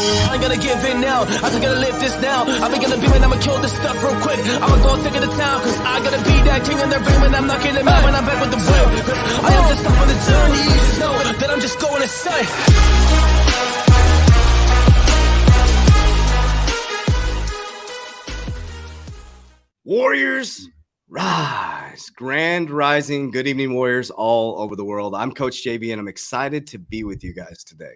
I ain't gonna give in now. I just gotta live this now. I'm gonna be, man, I'ma kill this stuff real quick. I'ma go take it to town, cause I gotta be that king in their ring when I'm knocking them out when I'm back with the will. I am just up on the journey, you just know that I'm just going to say. Warriors rise. Grand rising. Good evening, Warriors all over the world. I'm Coach JV, and I'm excited to be with you guys today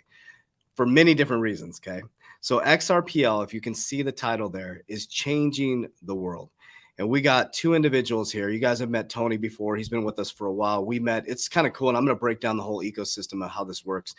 for many different reasons, okay? So XRPL, if you can see the title there, is changing the world. And we got two individuals here. You guys have met Tony before. He's been with us for a while. We met. It's kind of cool, and I'm going to break down the whole ecosystem of how this works.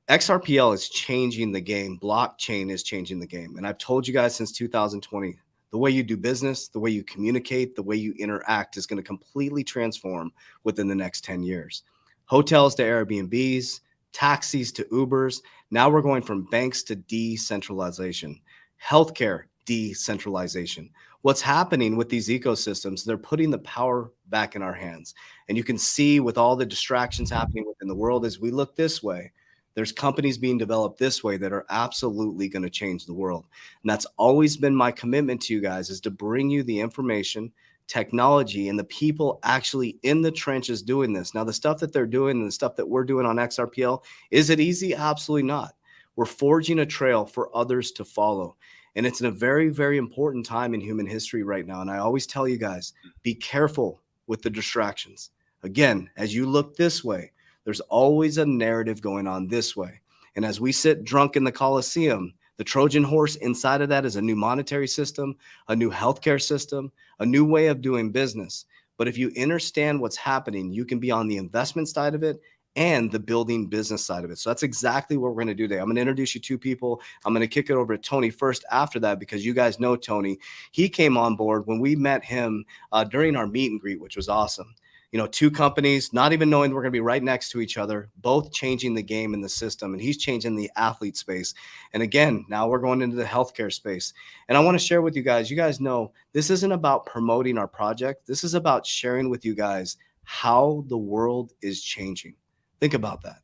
XRPL is changing the game. Blockchain is changing the game. And I've told you guys since 2020, the way you do business, the way you communicate, the way you interact is going to completely transform within the next 10 years. Hotels to Airbnbs, taxis to Ubers. Now we're going from banks to decentralization, healthcare decentralization. What's happening with these ecosystems, they're putting the power back in our hands. And you can see with all the distractions happening within the world as we look this way, there's companies being developed this way that are absolutely going to change the world. And that's always been my commitment to you guys, is to bring you the information, technology, and the people actually in the trenches doing this. Now, the stuff that they're doing and the stuff that we're doing on XRPL, is it easy? Absolutely not. We're forging a trail for others to follow. And it's in a very, very important time in human history right now. And I always tell you guys, be careful with the distractions. Again, as you look this way, there's always a narrative going on this way. And as we sit drunk in the Coliseum, the Trojan horse inside of that is a new monetary system, a new healthcare system, a new way of doing business. But if you understand what's happening, you can be on the investment side of it and the building business side of it. So that's exactly what we're going to do today. I'm going to introduce you to people. I'm going to kick it over to Tony first after that, because you guys know Tony. He came on board when we met him during our meet and greet, which was awesome. You know, two companies, not even knowing we're going to be right next to each other, both changing the game in the system. And he's changing the athlete space. And again, now we're going into the healthcare space. And I want to share with you guys know this isn't about promoting our project. This is about sharing with you guys how the world is changing. Think about that.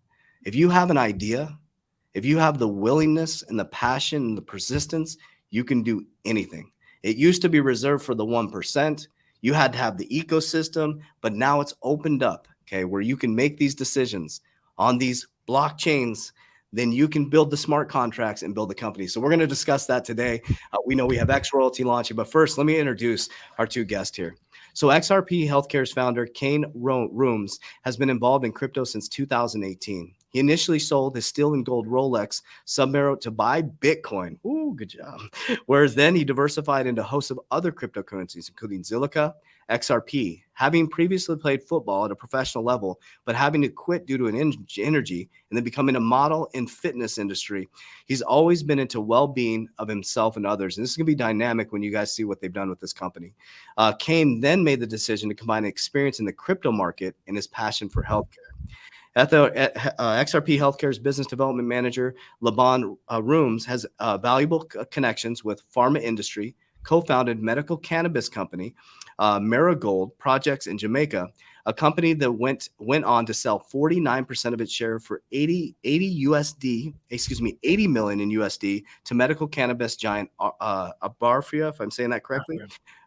If you have an idea, if you have the willingness and the passion and the persistence, you can do anything. It used to be reserved for the 1%. You had to have the ecosystem, but now it's opened up, okay, where you can make these decisions on these blockchains. Then you can build the smart contracts and build the company. So we're going to discuss that today. We know we have X Royalty launching, but first, let me introduce our two guests here. So XRP Healthcare's founder, Kane Rooms, has been involved in crypto since 2018. He initially sold his steel and gold Rolex Submariner to buy Bitcoin. Ooh, good job. Whereas then he diversified into a host of other cryptocurrencies, including Zilliqa, XRP, having previously played football at a professional level, but having to quit due to an injury and then becoming a model in fitness industry. He's always been into well-being of himself and others. And this is going to be dynamic when you guys see what they've done with this company. Kane then made the decision to combine experience in the crypto market and his passion for healthcare. At XRP Healthcare's business development manager, Laban Rooms, has valuable connections with pharma industry, co-founded medical cannabis company, Marigold Projects in Jamaica, a company that went on to sell 49% of its share for 80 million in USD to medical cannabis giant Abarfia, if I'm saying that correctly,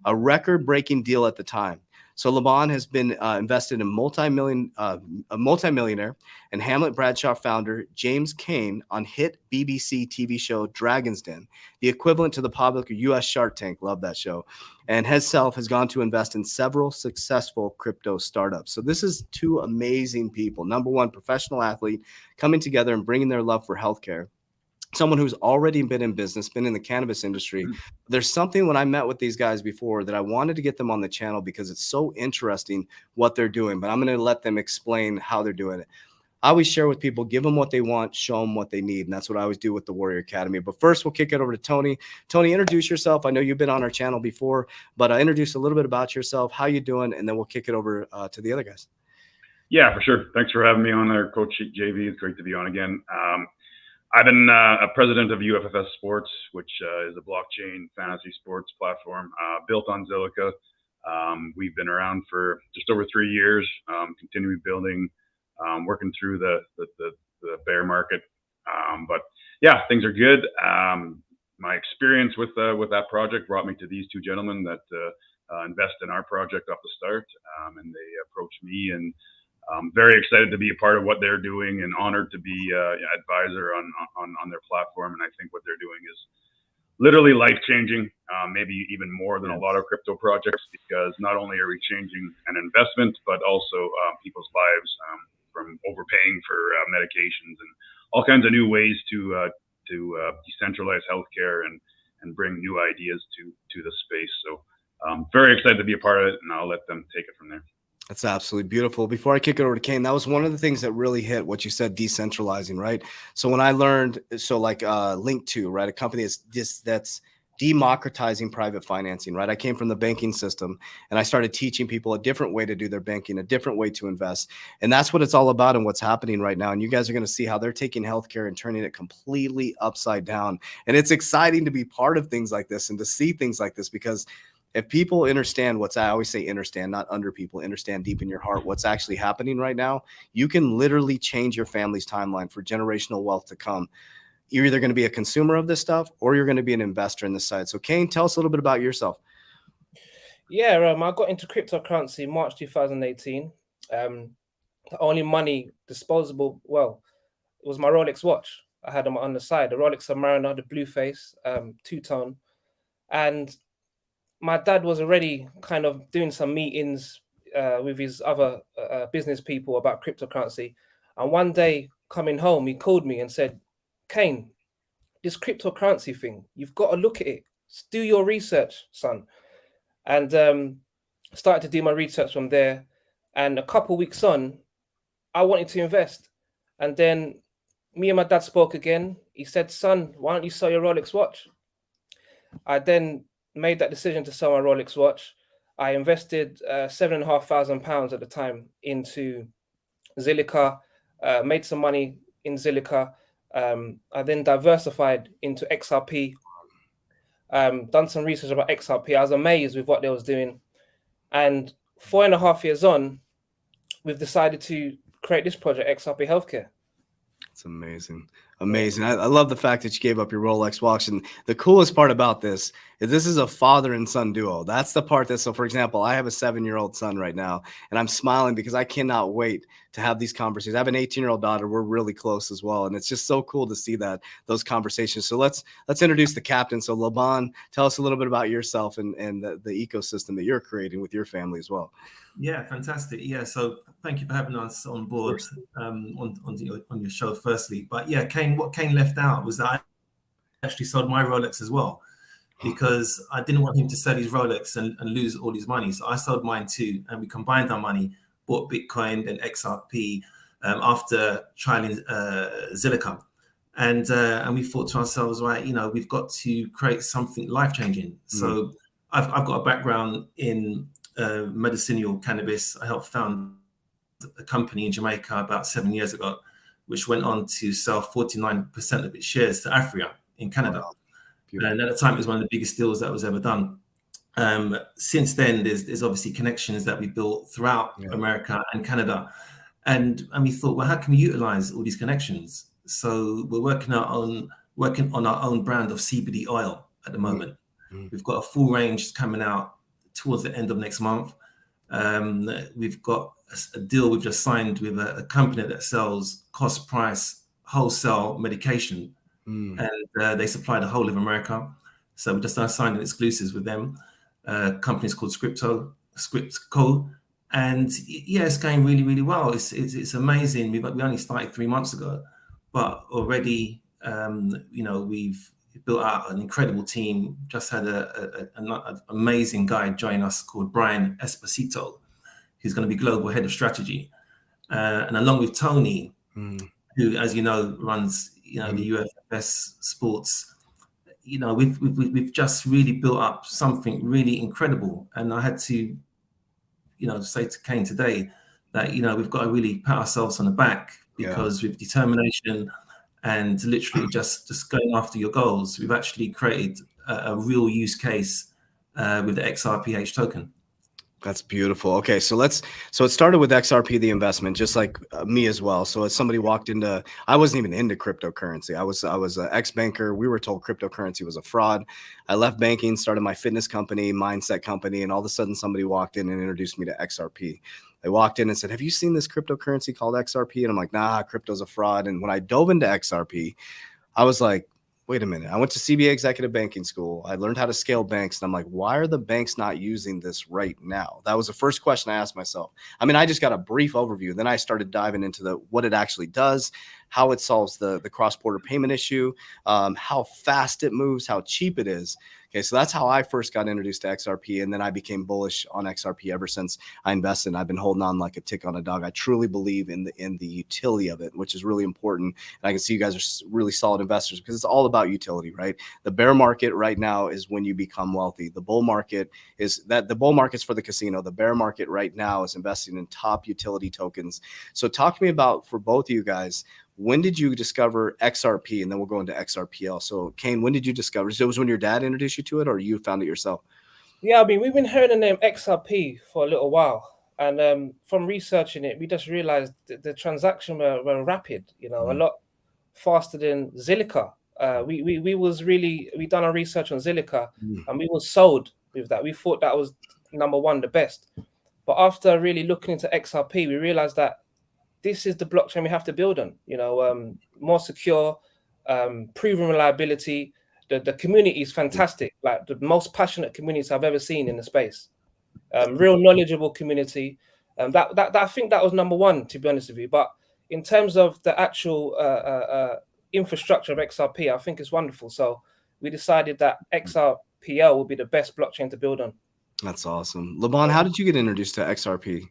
a record-breaking deal at the time. So Laban has been invested in a multimillionaire and Hamlet Bradshaw founder James Kane on hit BBC TV show Dragon's Den, the equivalent to the popular US Shark Tank. Love that show. And himself has gone to invest in several successful crypto startups. So this is two amazing people. Number one, professional athlete coming together and bringing their love for healthcare. Someone who's already been in business, been in the cannabis industry. There's something when I met with these guys before that I wanted to get them on the channel because it's so interesting what they're doing, but I'm going to let them explain how they're doing it. I always share with people, give them what they want, show them what they need. And that's what I always do with the Warrior Academy. But first, we'll kick it over to Tony. Tony, introduce yourself. I know you've been on our channel before, but introduce a little bit about yourself, how you doing, and then we'll kick it over to the other guys. Yeah, for sure. Thanks for having me on there, Coach JV. It's great to be on again. I've been a president of UFFS Sports, which is a blockchain fantasy sports platform built on Zilliqa. We've been around for just over 3 years, continuing building, working through the bear market. But yeah, things are good. My experience with that project brought me to these two gentlemen that invest in our project off the start, and they approached me, and I'm very excited to be a part of what they're doing, and honored to be advisor on their platform. And I think what they're doing is literally life changing, maybe even more than a lot of crypto projects, because not only are we changing an investment, but also people's lives, from overpaying for medications and all kinds of new ways to decentralize healthcare and bring new ideas to the space. So very excited to be a part of it, and I'll let them take it from there. That's absolutely beautiful. Before I kick it over to Kane, that was one of the things that really hit what you said, decentralizing, right? So when I learned, like Link2, right, a company that's democratizing private financing, right? I came from the banking system, and I started teaching people a different way to do their banking, a different way to invest. And that's what it's all about and what's happening right now. And you guys are going to see how they're taking healthcare and turning it completely upside down. And it's exciting to be part of things like this and to see things like this, because if people understand I always say understand, not under people, understand deep in your heart what's actually happening right now, you can literally change your family's timeline for generational wealth to come. You're either going to be a consumer of this stuff or you're going to be an investor in this side. So Kane, tell us a little bit about yourself. Yeah, I got into cryptocurrency in March 2018. The only money disposable, well, it was my Rolex watch. I had them on the side, the Rolex Submariner, the blue face, two-tone. And my dad was already kind of doing some meetings with his other business people about cryptocurrency. And one day coming home, he called me and said, Kane, this cryptocurrency thing, you've got to look at it. Do your research, son. And started to do my research from there. And a couple of weeks on, I wanted to invest. And then me and my dad spoke again. He said, son, why don't you sell your Rolex watch? I then made that decision to sell my Rolex watch. I invested £7,500 at the time into Zilliqa, made some money in Zilliqa. I then diversified into XRP, done some research about XRP. I was amazed with what they was doing. And 4.5 years on, we've decided to create this project, XRP Healthcare. It's amazing. Amazing. I love the fact that you gave up your Rolex watch. And the coolest part about this is a father and son duo. That's the part so for example, I have a 7-year-old son right now, and I'm smiling because I cannot wait to have these conversations. I have an 18-year-old daughter. We're really close as well. And it's just so cool to see those conversations. So let's introduce the captain. So Laban, tell us a little bit about yourself and the ecosystem that you're creating with your family as well. Yeah, fantastic. Yeah, so thank you for having us on board on your show firstly. But yeah, what Kane left out was that I actually sold my Rolex as well, because I didn't want him to sell his Rolex and lose all his money. So I sold mine too, and we combined our money, bought Bitcoin and XRP after trialing Zilliqa. And we thought to ourselves, right, we've got to create something life-changing. So I've got a background in medicinal cannabis. I helped found a company in Jamaica about 7 years ago, which went on to sell 49% of its shares to Afria in Canada. Wow. And at the time, it was one of the biggest deals that was ever done. Since then, there's obviously connections that we built throughout America and Canada. And we thought, well, how can we utilize all these connections? So we're working on our own brand of CBD oil at the moment. We've got a full range coming out towards the end of next month. We've got a deal we've just signed with a company that sells cost price wholesale medication, and they supply the whole of America. So we just signed an exclusive with them. Company's called Scriptco, and yeah, it's going really, really well. It's amazing. We only started 3 months ago, but already we've built out an incredible team. Just had an amazing guy join us called Brian Esposito, who's going to be global head of strategy, and along with Tony, who, as you know, runs the UFS Sports. We've just really built up something really incredible. And I had to say to Kane today that we've got to really pat ourselves on the back, because with determination and literally just going after your goals, we've actually created a real use case with the XRPH token. That's beautiful. Okay, so it started with XRP, the investment, just like me as well. So as somebody walked into, I wasn't even into cryptocurrency. I was an ex-banker. We were told cryptocurrency was a fraud. I left banking, started my fitness company, mindset company, and all of a sudden somebody walked in and introduced me to XRP. They walked in and said, "Have you seen this cryptocurrency called XRP?" And I'm like, "Nah, crypto's a fraud." And when I dove into XRP, I was like, wait a minute. I went to CBA executive banking school. I learned how to scale banks. And I'm like, why are the banks not using this right now? That was the first question I asked myself. I mean, I just got a brief overview. Then I started diving into what it actually does, how it solves the cross-border payment issue, how fast it moves, how cheap it is. Okay, so that's how I first got introduced to XRP, and then I became bullish on XRP ever since I invested. I've been holding on like a tick on a dog. I truly believe in the utility of it, which is really important. And I can see you guys are really solid investors because it's all about utility, right? The bear market right now is when you become wealthy. The bull market is the bull market's for the casino. The bear market right now is investing in top utility tokens. So talk to me about, for both of you guys, when did you discover XRP? And then we'll go into XRPL. So, Kane, when did you discover? So it was when your dad introduced you to it, or you found it yourself? Yeah, I mean, we've been hearing the name XRP for a little while. And from researching it, we just realized the transaction were rapid, a lot faster than Zilliqa. We done our research on Zilliqa, and we was sold with that. We thought that was number one, the best. But after really looking into XRP, we realized that this is the blockchain we have to build on, more secure, proven reliability. The community is fantastic, like the most passionate communities I've ever seen in the space. Real knowledgeable community. That I think that was number one, to be honest with you. But in terms of the actual infrastructure of XRP, I think it's wonderful. So we decided that XRPL will be the best blockchain to build on. That's awesome. Laban, how did you get introduced to XRP?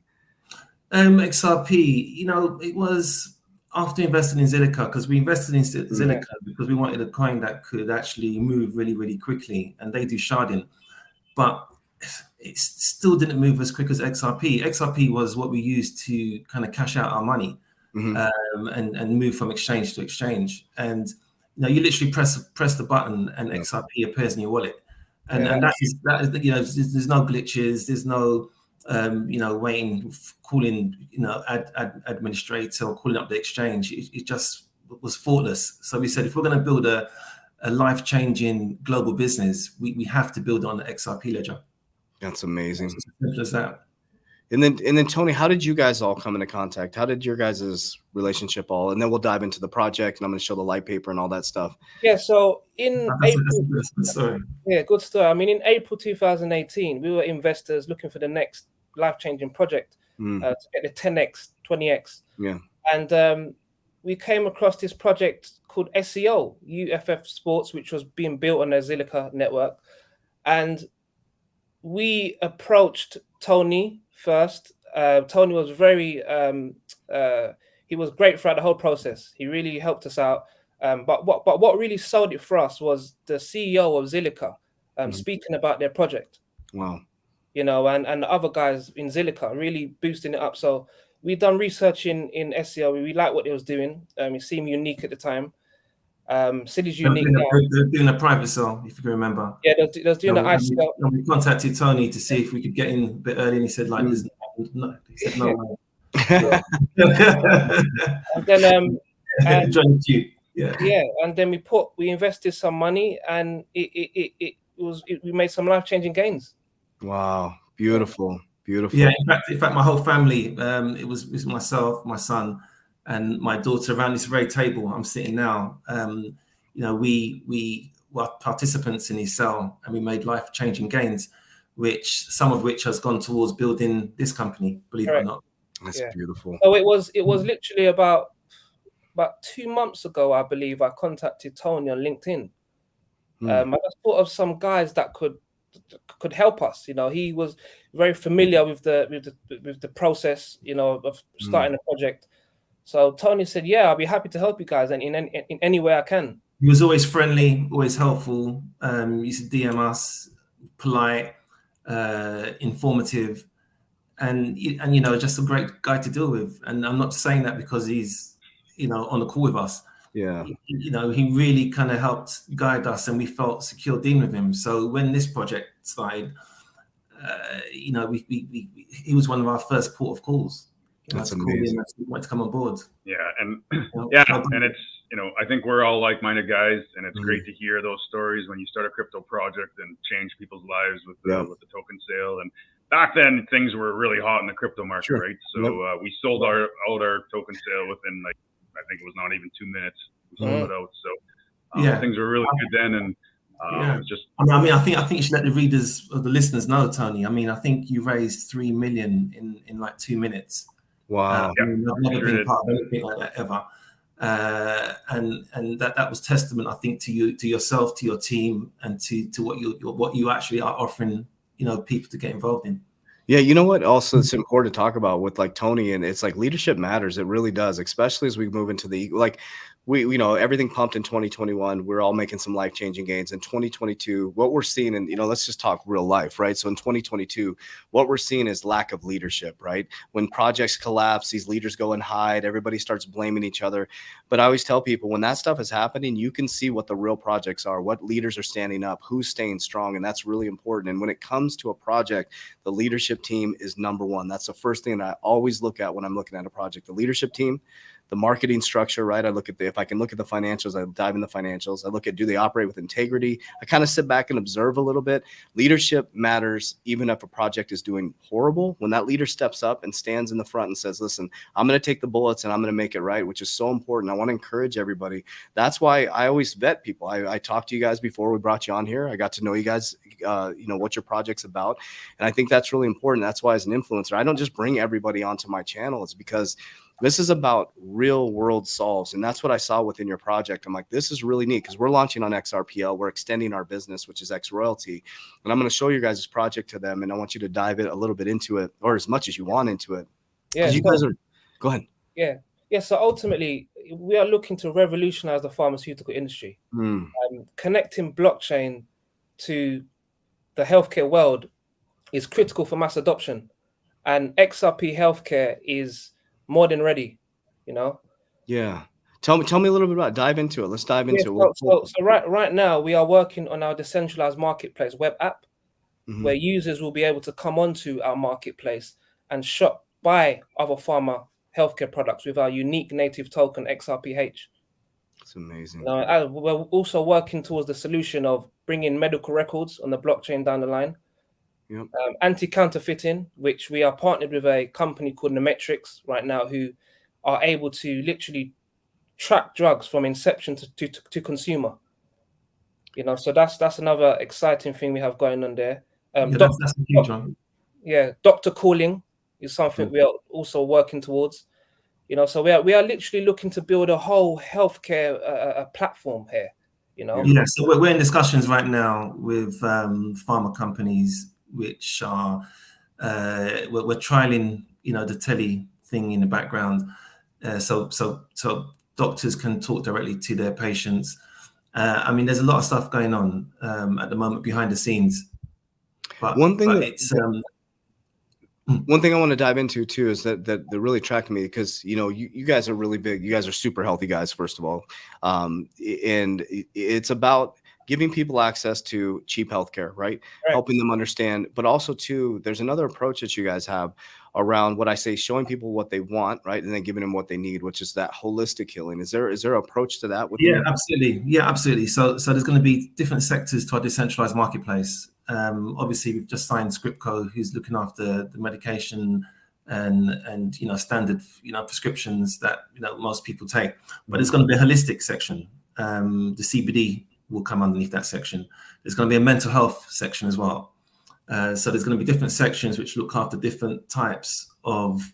XRP, it was after investing in Zilliqa, because we invested in Zilliqa because we wanted a coin that could actually move really, really quickly, and they do sharding, but it still didn't move as quick as XRP. XRP was what we used to kind of cash out our money and move from exchange to exchange. And you literally press the button and XRP appears in your wallet. And that is there's no glitches, there's no waiting, calling, administrator or calling up the exchange. It just was thoughtless. So we said, if we're going to build a life-changing global business, we have to build on the XRP ledger. That's amazing. It's as simple as that. And then Tony, how did you guys all come into contact? How did your guys' relationship all? And then we'll dive into the project, and I'm going to show the light paper and all that stuff. Yeah. So in April, that's a good story. Yeah, good story. I mean, in April 2018, we were investors looking for the next life-changing project to get the 10x, 20x. Yeah. And we came across this project called SEO, UFF Sports, which was being built on the Zilliqa network. And we approached Tony first. Tony was very, he was great throughout the whole process. He really helped us out. But what really sold it for us was the CEO of Zilliqa speaking about their project. Wow. And the other guys in Zilliqa really boosting it up. So we've done research in SEO. We like what they was doing. It seemed unique at the time. City's unique now. They're doing a private sale, if you can remember. Yeah, they're doing an ICO. We contacted Tony to see if we could get in a bit early, and he said, no. He said, no. And then yeah, and then we invested some money, and we made some life-changing gains. Wow, beautiful. Yeah, in fact, my whole family, it was myself, my son, and my daughter around this very table I'm sitting now. We were participants in his sale, and we made life-changing gains, some of which has gone towards building this company, believe it or not. That's beautiful. So it was literally about 2 months ago, I believe, I contacted Tony on LinkedIn. I just thought of some guys that could help us. He was very familiar with the process, of starting a project. So Tony said, "Yeah, I'll be happy to help you guys, and in any way I can." He was always friendly, always helpful. He used to DM us, polite, informative, and just a great guy to deal with. And I'm not saying that because he's on the call with us. Yeah. He really kind of helped guide us, and we felt secure dealing with him. So when this project started, you know, he was one of our first port of calls. That's to call him amazing. and he wanted to come on board. Yeah, and Well, yeah, well, and it's, you know, I think we're all like-minded guys, and it's great to hear those stories when you start a crypto project and change people's lives with the token sale. And back then, things were really hot in the crypto market, right? So we sold out our token sale within, like, I think it was not even 2 minutes. We sold it out. So things were really good then, and it's just. I mean, I think you should let the readers or the listeners know, Tony. I mean, I think you raised 3 million in like 2 minutes. Wow. I mean, I've never been part of anything like that ever. And that was testament, I think, to you, to yourself, to your team, and to what you actually are offering, you know, people to get involved in. Yeah, you know what? Also, it's important to talk about with like Tony, and it's like leadership matters. It really does, especially as we move into the like we know everything pumped in 2021. We're all making some life-changing gains in 2022. What we're seeing, and let's just talk real life, right? So in 2022, what we're seeing is lack of leadership, right? When projects collapse, these leaders go and hide. Everybody starts blaming each other. But I always tell people when that stuff is happening, you can see what the real projects are, what leaders are standing up, who's staying strong, and that's really important. And when it comes to a project, the leadership team is number one. That's the first thing that I always look at when I'm looking at a project. The leadership team, the marketing structure, right? I look at if I can look at the financials, I dive in the financials. I look at, do they operate with integrity? I kind of sit back and observe a little bit. Leadership matters even if a project is doing horrible. When that leader steps up and stands in the front and says, listen, I'm going to take the bullets and I'm going to make it right, which is so important. I want to encourage everybody. That's why I always vet people. I talked to you guys before we brought you on here. I got to know you guys, what your project's about. And I think that's really important. That's why as an influencer, I don't just bring everybody onto my channel. It's because this is about real world solves. And that's what I saw within your project. I'm like, this is really neat because we're launching on XRPL. We're extending our business, which is X Royalty. And I'm going to show you guys this project to them. And I want you to dive a little bit into it, or as much as you want into it. Yeah. You guys are, go ahead. Yeah. Yeah. So ultimately, we are looking to revolutionize the pharmaceutical industry. Connecting blockchain to the healthcare world is critical for mass adoption. And XRP healthcare is more than ready, Yeah. Tell me a little bit about it. Dive into it. Let's dive into it. So right now we are working on our decentralized marketplace web app, where users will be able to come onto our marketplace and buy other pharma healthcare products with our unique native token XRPH. It's amazing. We're also working towards the solution of bringing medical records on the blockchain down the line. Yep. Anti-counterfeiting, which we are partnered with a company called Nemetrics right now, who are able to literally track drugs from inception to consumer. So that's another exciting thing we have going on there. That's a huge one. Yeah, doctor calling is something we are also working towards. So we are literally looking to build a whole healthcare platform here. Yeah, so we're in discussions right now with pharma companies, which are we're trialing, the tele thing in the background, so doctors can talk directly to their patients. I mean, there's a lot of stuff going on at the moment behind the scenes. But one thing I want to dive into too is that really attracted me because you guys are really big. You guys are super healthy guys, first of all, and it's about giving people access to cheap healthcare, right? Helping them understand, but also too, there's another approach that you guys have around what I say, showing people what they want, right, and then giving them what they need, which is that holistic healing. Is there an approach to that? Absolutely. Yeah, absolutely. So there's going to be different sectors to our decentralized marketplace. Obviously, we've just signed Scriptco, who's looking after the medication and standard prescriptions that most people take. But there's going to be a holistic section. The CBD will come underneath that section. There's going to be a mental health section as well. So there's going to be different sections which look after different types of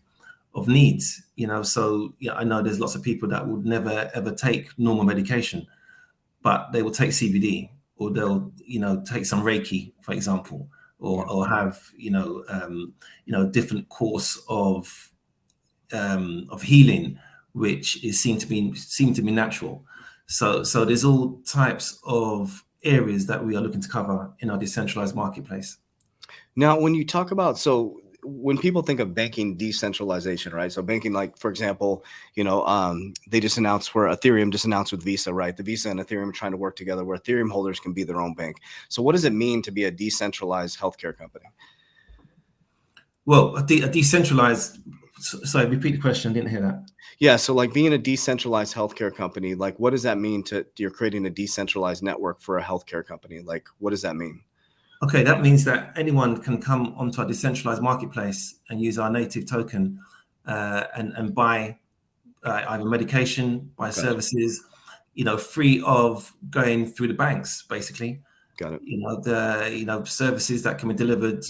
needs. So I know there's lots of people that would never ever take normal medication, but they will take CBD, or they'll take some Reiki, for example, or have different course of healing, which is seem to be natural. So there's all types of areas that we are looking to cover in our decentralized marketplace. Now, when you talk about, when people think of banking decentralization, right? So banking, like, for example, they just announced Ethereum just announced with Visa, right? The Visa and Ethereum are trying to work together where Ethereum holders can be their own bank. So what does it mean to be a decentralized healthcare company? Well, a decentralized. Sorry, repeat the question. I didn't hear that. Yeah, so like being a decentralized healthcare company, like what does that mean to you're creating a decentralized network for a healthcare company? Like what does that mean? Okay, that means that anyone can come onto our decentralized marketplace and use our native token and buy either medication, buy Gotcha. services, free of going through the banks, basically. Got it. The services that can be delivered,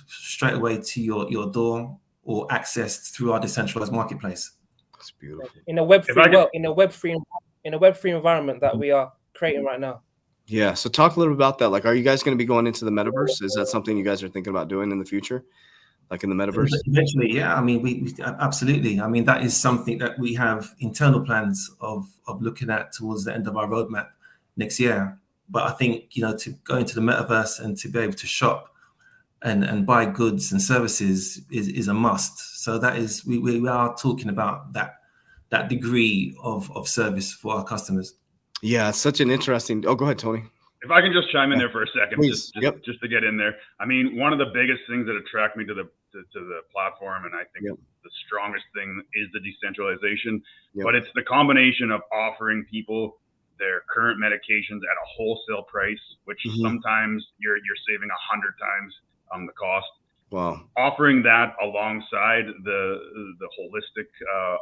straight away to your door or accessed through our decentralized marketplace. That's beautiful. In a Web3 world, in a Web3 environment that we are creating right now. Yeah. So talk a little about that. Like, are you guys going to be going into the metaverse? Is that something you guys are thinking about doing in the future? Like in the metaverse? Eventually, yeah. I mean, we absolutely. I mean, that is something that we have internal plans of looking at towards the end of our roadmap next year. But I think, to go into the metaverse and to be able to shop and buy goods and services is a must. So that is, we are talking about that degree of service for our customers. Yeah, such an interesting. Oh, go ahead, Tony. If I can just chime in there for a second, Please. just to get in there. I mean, one of the biggest things that attract me to the platform, and I think the strongest thing is the decentralization. But it's the combination of offering people their current medications at a wholesale price, which sometimes you're saving 100 times the cost. Wow. Offering that alongside the holistic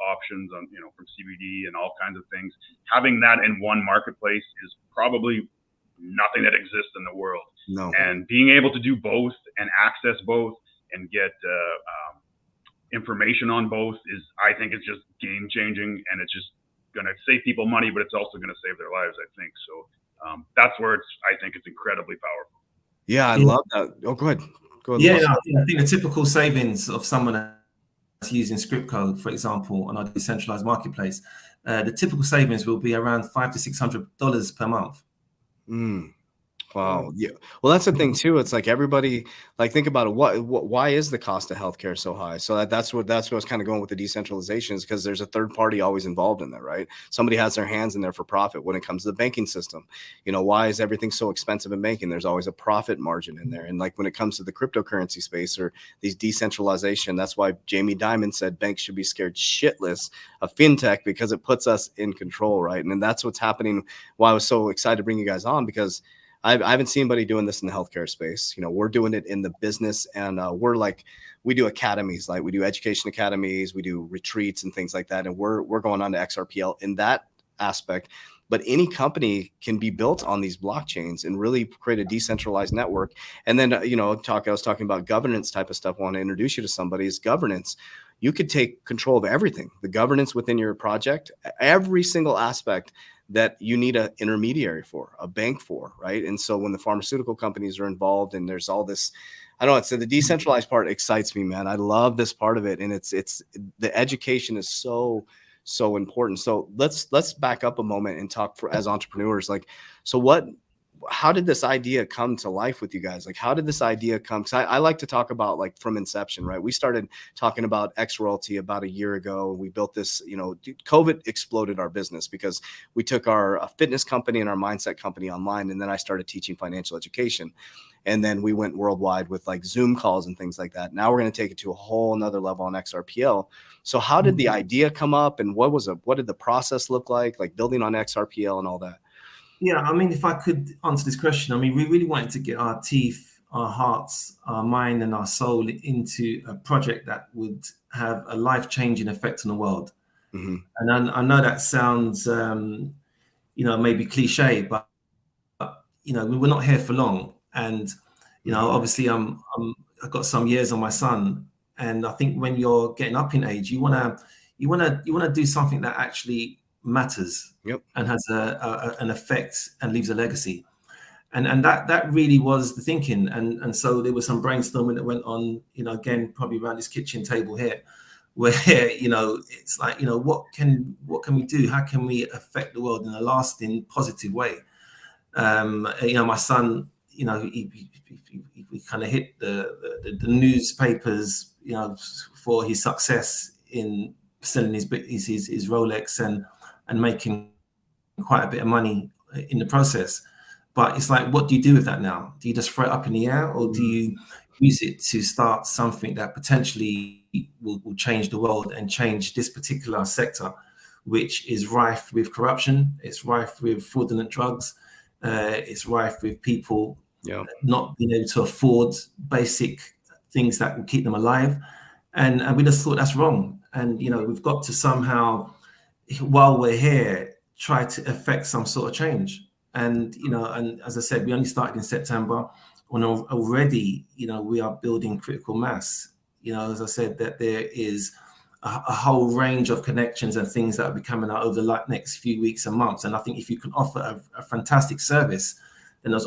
options on from CBD and all kinds of things, having that in one marketplace is probably nothing that exists in the world. No. And being able to do both and access both and get information on both I think it's just game changing, and it's just going to save people money, but it's also going to save their lives, I think. So that's where I think it's incredibly powerful. Yeah, I love that. Oh, go ahead. Yeah, I think the typical savings of someone that's using script code, for example, on our decentralized marketplace, the typical savings will be around $500 to $600 per month. Wow. Yeah. Well, that's the thing too. It's like everybody, like, think about it. Why is the cost of healthcare so high? So that's what's kind of going with the decentralization, is because there's a third party always involved in there, right? Somebody has their hands in there for profit. When it comes to the banking system, why is everything so expensive in banking? There's always a profit margin in there. And like when it comes to the cryptocurrency space or these decentralization, that's why Jamie Dimon said banks should be scared shitless of fintech, because it puts us in control, right? And that's what's happening. Why I was so excited to bring you guys on, because I haven't seen anybody doing this in the healthcare space. We're doing it in the business, and we do academies, like we do education academies, we do retreats and things like that. And we're going on to XRPL in that aspect. But any company can be built on these blockchains and really create a decentralized network. And then, I was talking about governance type of stuff. I want to introduce you to somebody is governance. You could take control of everything, the governance within your project, every single aspect that you need an intermediary for, a bank for, right? And so when the pharmaceutical companies are involved and there's all this, I don't know, so the decentralized part excites me, man. I love this part of it. And it's the education is so important. So let's back up a moment and talk as entrepreneurs. Like, so how did this idea come to life with you guys? Like, how did this idea come? Because I like to talk about, like, from inception, right? We started talking about XRPL about a year ago. We built this, COVID exploded our business because we took our fitness company and our mindset company online. And then I started teaching financial education. And then we went worldwide with like Zoom calls and things like that. Now we're going to take it to a whole nother level on XRPL. So how did the idea come up, and what did the process look like building on XRPL and all that? Yeah, I mean, if I could answer this question, I mean, we really wanted to get our teeth, our hearts, our mind, and our soul into a project that would have a life-changing effect on the world. And I know that sounds, maybe cliche, but we're not here for long. And obviously, I've got some years on my son, and I think when you're getting up in age, you wanna do something that actually matters and has an effect and leaves a legacy, and that really was the thinking. And so there was some brainstorming that went on, again, probably around this kitchen table here, where it's like, what can we do? How can we affect the world in a lasting positive way? My son, he kind of hit the newspapers, for his success in selling his Rolex and making quite a bit of money in the process. But it's like, what do you do with that now? Do you just throw it up in the air, or do you use it to start something that potentially will change the world and change this particular sector, which is rife with corruption, it's rife with fraudulent drugs, it's rife with people not being able to afford basic things that will keep them alive. And we just thought that's wrong. And, you know, we've got to somehow, while we're here, try to affect some sort of change. And, you know, and as I said, we only started in September. And already, you know, we are building critical mass. You know, as I said, that there is a whole range of connections and things that will be coming out over the next few weeks and months. And I think if you can offer a fantastic service, then those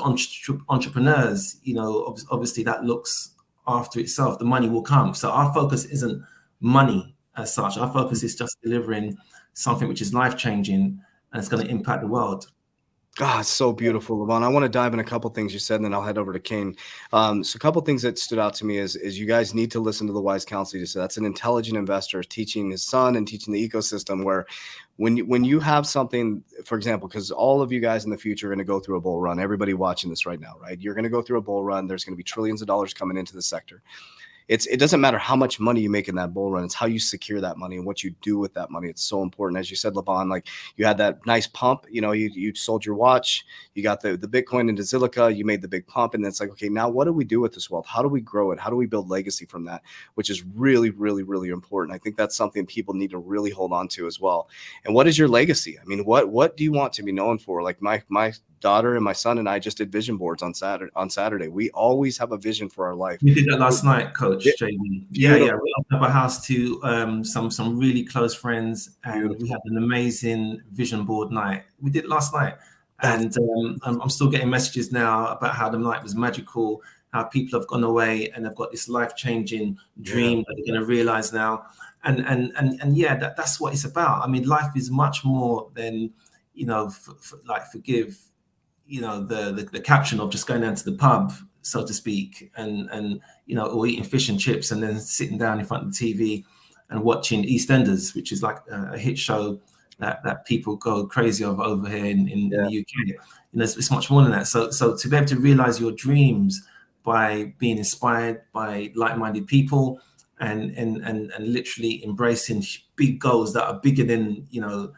entrepreneurs, you know, obviously that looks after itself. The money will come. So our focus isn't money as such. Our focus is just delivering something which is life-changing and it's going to impact the world. God, it's so beautiful, Levon. I want to dive in a couple things you said, and then I'll head over to Kane. So a couple things that stood out to me is you guys need to listen to the wise counsel you said. That's an intelligent investor teaching his son and teaching the ecosystem, where when you have something, for example, because all of you guys in the future are going to go through a bull run. Everybody watching this right now, right? You're going to go through a bull run. There's going to be trillions of dollars coming into the sector. It doesn't matter how much money you make in that bull run. It's how you secure that money and what you do with that money. It's so important. As you said, Levon, like you had that nice pump, you know, you sold your watch, you got the Bitcoin into Zilliqa, you made the big pump. And then it's like, okay, now what do we do with this wealth? How do we grow it? How do we build legacy from that? Which is really, really, really important. I think that's something people need to really hold on to as well. And what is your legacy? I mean, what do you want to be known for? Like my daughter and my son and I just did vision boards on Saturday. We always have a vision for our life. We did that last night, Coach JB. Yeah. We opened up a house to some really close friends, and we had an amazing vision board night. We did it last night, and I'm still getting messages now about how the night was magical, how people have gone away and have got this life-changing dream that they're going to realize now. And yeah, that's what it's about. I mean, life is much more than, you know, forgive, you know, the caption of just going down to the pub, so to speak, and you know, or eating fish and chips and then sitting down in front of the TV and watching EastEnders, which is like a hit show that people go crazy over here in the UK. You know, it's much more than that. So to be able to realize your dreams by being inspired by like-minded people and literally embracing big goals that are bigger than, you know,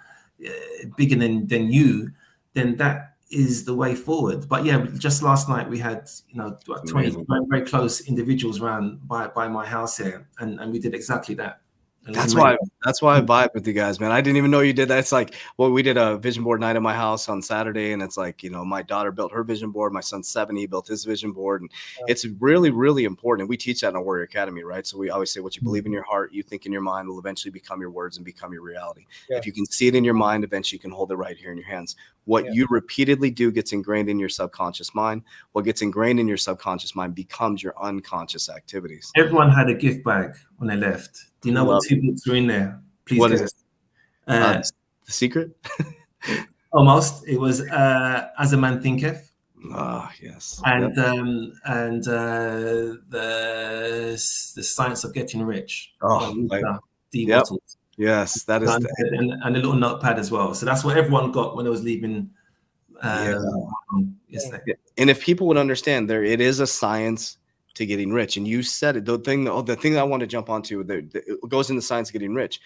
bigger than you, then that is the way forward. But yeah, just last night we had, you know, 20 very close individuals around by my house here, and we did exactly that. That's why I vibe with you guys, man. I didn't even know you did that. It's like, well, we did a vision board night at my house on Saturday, and it's like, you know, my daughter built her vision board, my son's 7, he built his vision board, and it's really, really important. And we teach that in our Warrior Academy, right? So we always say, what you believe in your heart, you think in your mind, will eventually become your words and become your reality. If you can see it in your mind, eventually you can hold it right here in your hands. What you repeatedly do gets ingrained in your subconscious mind. What gets ingrained in your subconscious mind becomes your unconscious activities. Everyone had a gift bag when they left. Do you know what 2 books were in there? Please. What is it? The Secret? Almost. It was As a Man Thinketh. Ah, yes. And the Science of Getting Rich. D. Wattles. Yes, that is. And a little notepad as well. So that's what everyone got when they was leaving. And if people would understand, it is a science to getting rich. And you said it. The thing that I want to jump onto, it goes in the science of getting rich.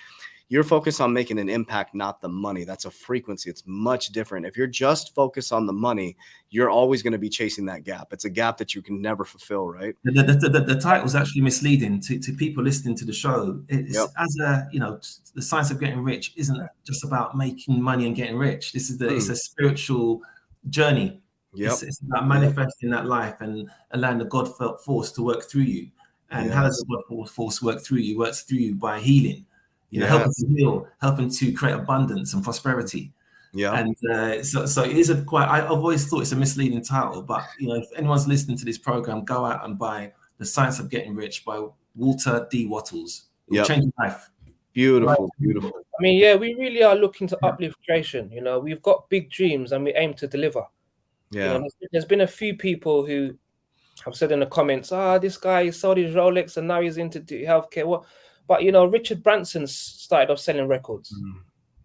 You're focused on making an impact, not the money. That's a frequency. It's much different. If you're just focused on the money, you're always going to be chasing that gap. It's a gap that you can never fulfill, right? The title is actually misleading to people listening to the show. It's as a, you know, the science of getting rich isn't just about making money and getting rich. This is it's a spiritual journey. It's about manifesting that life and allowing the God force to work through you. And how does the God force work through you? It works through you by healing. You know, helping to heal, helping to create abundance and prosperity. And so it is I've always thought it's a misleading title, but you know, if anyone's listening to this program, go out and buy The Science of Getting Rich by Walter D. Wattles. It will change your life. Beautiful. I mean, we really are looking to uplift creation. You know, we've got big dreams and we aim to deliver. You know, there's been a few people who have said in the comments, this guy sold his Rolex and now he's into healthcare. But, you know, Richard Branson started off selling records.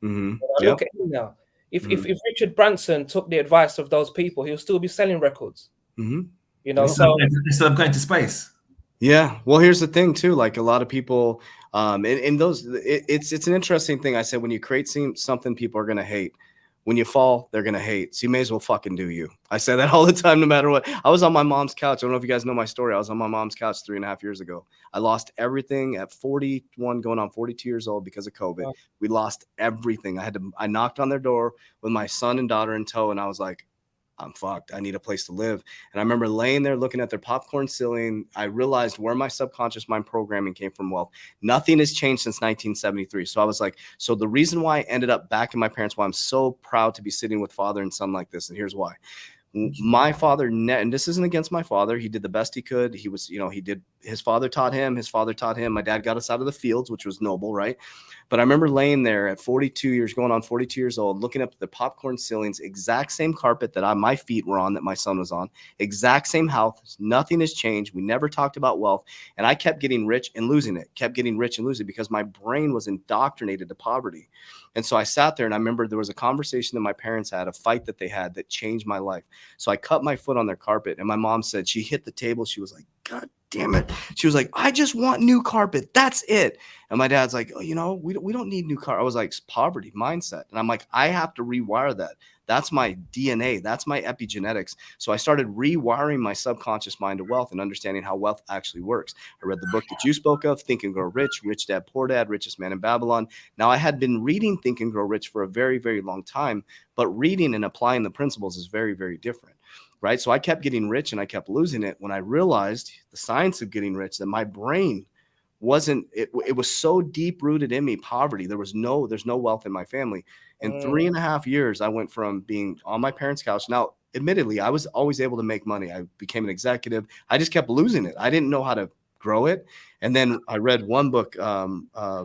Look at him now. If Richard Branson took the advice of those people, he'll still be selling records. You know, instead of going to space. Yeah. Well, here's the thing too. Like a lot of people, in those, it's an interesting thing. I said when you create something, people are gonna hate. When you fall, they're gonna hate. So you may as well fucking do you. I say that all the time, no matter what. I was on my mom's couch. I don't know if you guys know my story. I was on my mom's couch 3.5 years ago. I lost everything at 41, going on 42 years old because of COVID. Wow. We lost everything. I knocked on their door with my son and daughter in tow, and I was like, I'm fucked. I need a place to live. And I remember laying there looking at their popcorn ceiling. I realized where my subconscious mind programming came from. Wealth. Nothing has changed since 1973. So I was like, so the reason why I ended up back in my parents, why I'm so proud to be sitting with father and son like this. And here's why. My father, and this isn't against my father. He did the best he could. He was, his father taught him. His father taught him. My dad got us out of the fields, which was noble, right? But I remember laying there at 42 years, going on 42 years old, looking up at the popcorn ceilings, exact same carpet that my feet were on, that my son was on, exact same house. Nothing has changed. We never talked about wealth. And I kept getting rich and losing it, because my brain was indoctrinated to poverty. And so I sat there and I remember there was a conversation that my parents had, a fight that they had that changed my life. So I cut my foot on their carpet and my mom said, she hit the table. She was like, God damn it. She was like, I just want new carpet. That's it. And my dad's like, oh, we don't need new carpet. I was like, it's poverty mindset. And I'm like, I have to rewire that. That's my DNA. That's my epigenetics. So I started rewiring my subconscious mind to wealth and understanding how wealth actually works. I read the book that you spoke of, Think and Grow Rich, Rich Dad, Poor Dad, Richest Man in Babylon. Now, I had been reading Think and Grow Rich for a very, very long time, but reading and applying the principles is very, very different. Right. So I kept getting rich and I kept losing it. When I realized the science of getting rich, that my brain wasn't, it was so deep rooted in me, poverty. There's no wealth in my family. In 3.5 years, I went from being on my parents' couch. Now, admittedly, I was always able to make money. I became an executive. I just kept losing it. I didn't know how to grow it. And then I read one book,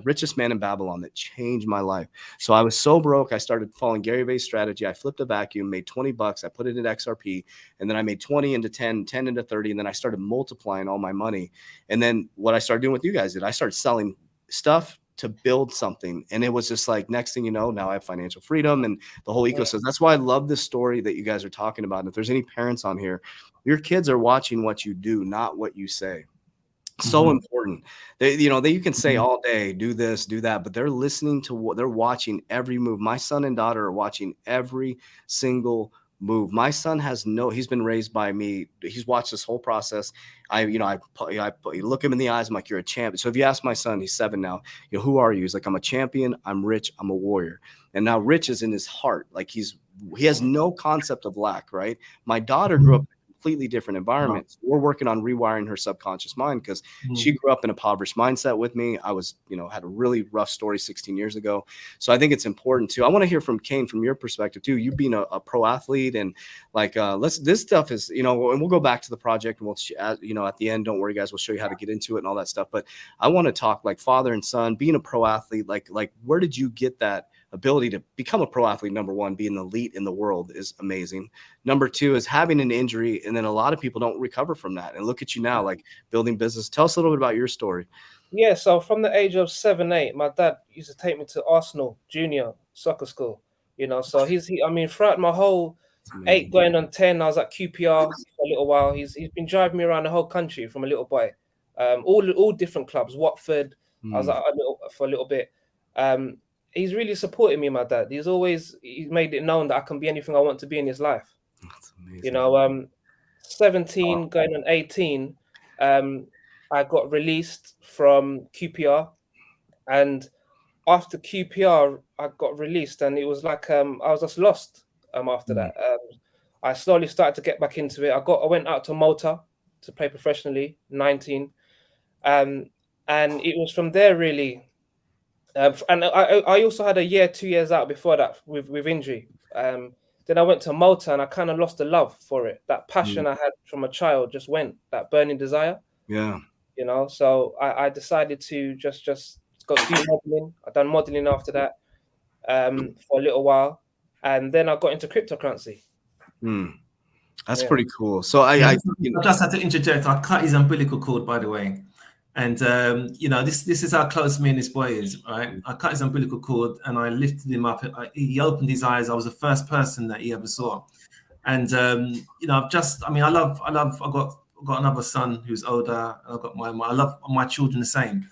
Richest Man in Babylon, that changed my life. So I was so broke. I started following Gary Vay's strategy. I flipped a vacuum, made $20. I put it in XRP, and then I made 20 into 10, 10 into 30. And then I started multiplying all my money. And then what I started doing with you guys did, I started selling stuff to build something. And it was just like, next thing you know, now I have financial freedom and the whole ecosystem. That's why I love this story that you guys are talking about. And if there's any parents on here, your kids are watching what you do, not what you say. So important. You can say all day, do this, do that, but they're listening to what they're watching every move. My son and daughter are watching every single move. My son he's been raised by me. He's watched this whole process. I look him in the eyes. I'm like, you're a champion. So if you ask my son, he's 7 now, who are you? He's like, I'm a champion. I'm rich. I'm a warrior. And now rich is in his heart. Like he has no concept of lack, right? My daughter grew up completely different environment. So we're working on rewiring her subconscious mind because she grew up in a impoverished mindset with me. I was, had a really rough story 16 years ago. So I think it's important too. I want to hear from Kane, from your perspective too. You being a pro athlete and like, this stuff is, and we'll go back to the project and we'll, at the end, don't worry guys, we'll show you how to get into it and all that stuff. But I want to talk like father and son, being a pro athlete, like where did you get that ability to become a pro athlete? Number one, being elite in the world is amazing. Number two is having an injury. And then a lot of people don't recover from that. And look at you now, like building business. Tell us a little bit about your story. Yeah. So from the age of 7, 8, my dad used to take me to Arsenal junior soccer school, so throughout my whole 8 going on 10, I was at QPR for a little while. He's been driving me around the whole country from a little boy, all different clubs, Watford. I was for a little bit. He's really supported me, my dad. He's made it known that I can be anything I want to be in his life. That's amazing. 17 going on 18, I got released from QPR, and after QPR, I got released, and it was like I was just lost. After that, I slowly started to get back into it. I went out to Malta to play professionally, 19, and it was from there really. And I also had a year, 2 years out before that with injury. Then I went to Malta and I kind of lost the love for it. That passion I had from a child just went, that burning desire. Yeah. So I decided to just go do modeling. I've done modeling after that for a little while. And then I got into cryptocurrency. That's pretty cool. So I just had to interject. I cut his umbilical cord, by the way. And, this is how close me and this boy is, right? I cut his umbilical cord and I lifted him up. He opened his eyes. I was the first person that he ever saw. And, I've got got another son who's older, and I've got I love my children the same.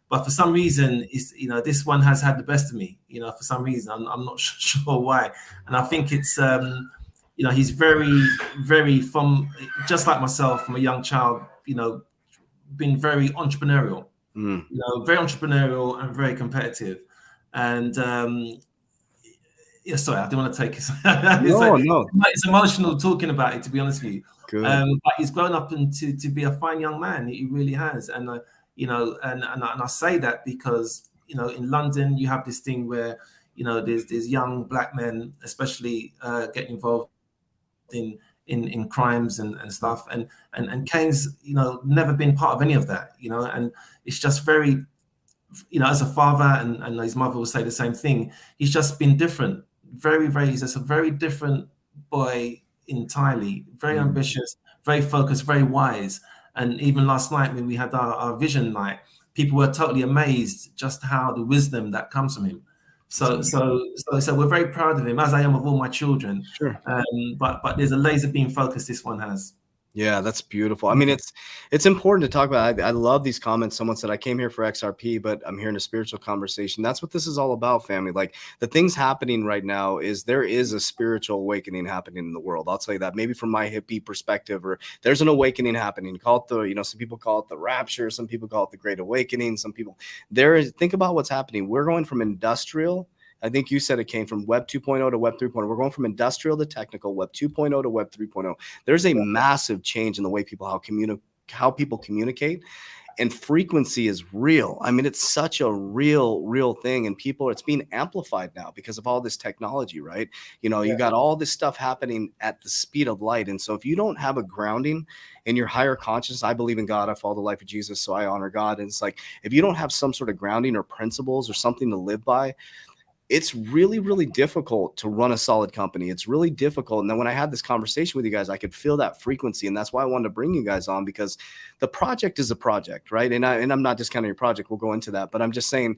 But for some reason, it's, you know, this one has had the best of me. You know, for some reason, I'm not sure why. And I think it's, you know, he's very, very, from just like myself, from a young child, you know, been very entrepreneurial. You know, very entrepreneurial and very competitive. And yeah, sorry, I don't want to take it. It's emotional talking about it, to be honest with you. But he's grown up to be a fine young man. He really has. And you know, and I say that because, you know, in London you have this thing where, you know, there's young black men, especially, getting involved in crimes and stuff. And Kane's, you know, never been part of any of that, you know, and it's just very, you know, as a father, and his mother will say the same thing. He's just been different, he's just a very different boy entirely, very ambitious, very focused, very wise. And even last night when we had our vision night, people were totally amazed just how the wisdom that comes from him. So we're very proud of him, as I am of all my children. Sure. But there's a laser beam focus this one has. Yeah, that's beautiful. I mean, it's important to talk about. I love these comments. Someone said, I came here for XRP, but I'm hearing a spiritual conversation. That's what this is all about, family. Like, the things happening right now is there is a spiritual awakening happening in the world. I'll tell you that. Maybe from my hippie perspective, or there's an awakening happening. Call it the, you know, some people call it the rapture. Some people call it the Great Awakening. Some people, think about what's happening. We're going from industrial. I think you said it came from Web 2.0 to Web 3.0. We're going from industrial to technical, Web 2.0 to Web 3.0. There's a massive change in the way how people communicate, and frequency is real. I mean, it's such a real thing, and it's being amplified now because of all this technology, right? You know, you got all this stuff happening at the speed of light. And so if you don't have a grounding in your higher consciousness, I believe in God, I follow the life of Jesus, so I honor God. And it's like, if you don't have some sort of grounding or principles or something to live by, it's really difficult to run a solid company. It's really difficult. And then when I had this conversation with you guys, I could feel that frequency. And that's why I wanted to bring you guys on, because the project is a project, right? And I'm not discounting your project. We'll go into that, but I'm just saying,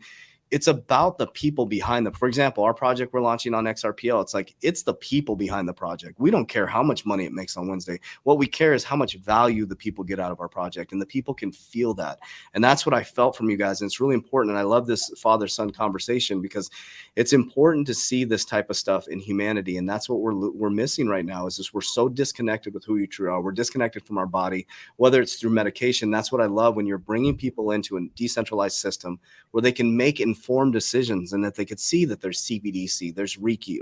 it's about the people behind them. For example, our project we're launching on XRPL, it's like, it's the people behind the project. We don't care how much money it makes on Wednesday. What we care is how much value the people get out of our project, and the people can feel that. And that's what I felt from you guys. And it's really important. And I love this father-son conversation, because it's important to see this type of stuff in humanity. And that's what we're missing right now, is just, we're so disconnected with who you truly are. We're disconnected from our body, whether it's through medication. That's what I love, when you're bringing people into a decentralized system where they can make informed decisions, and that they could see that there's CBDC, there's Reiki,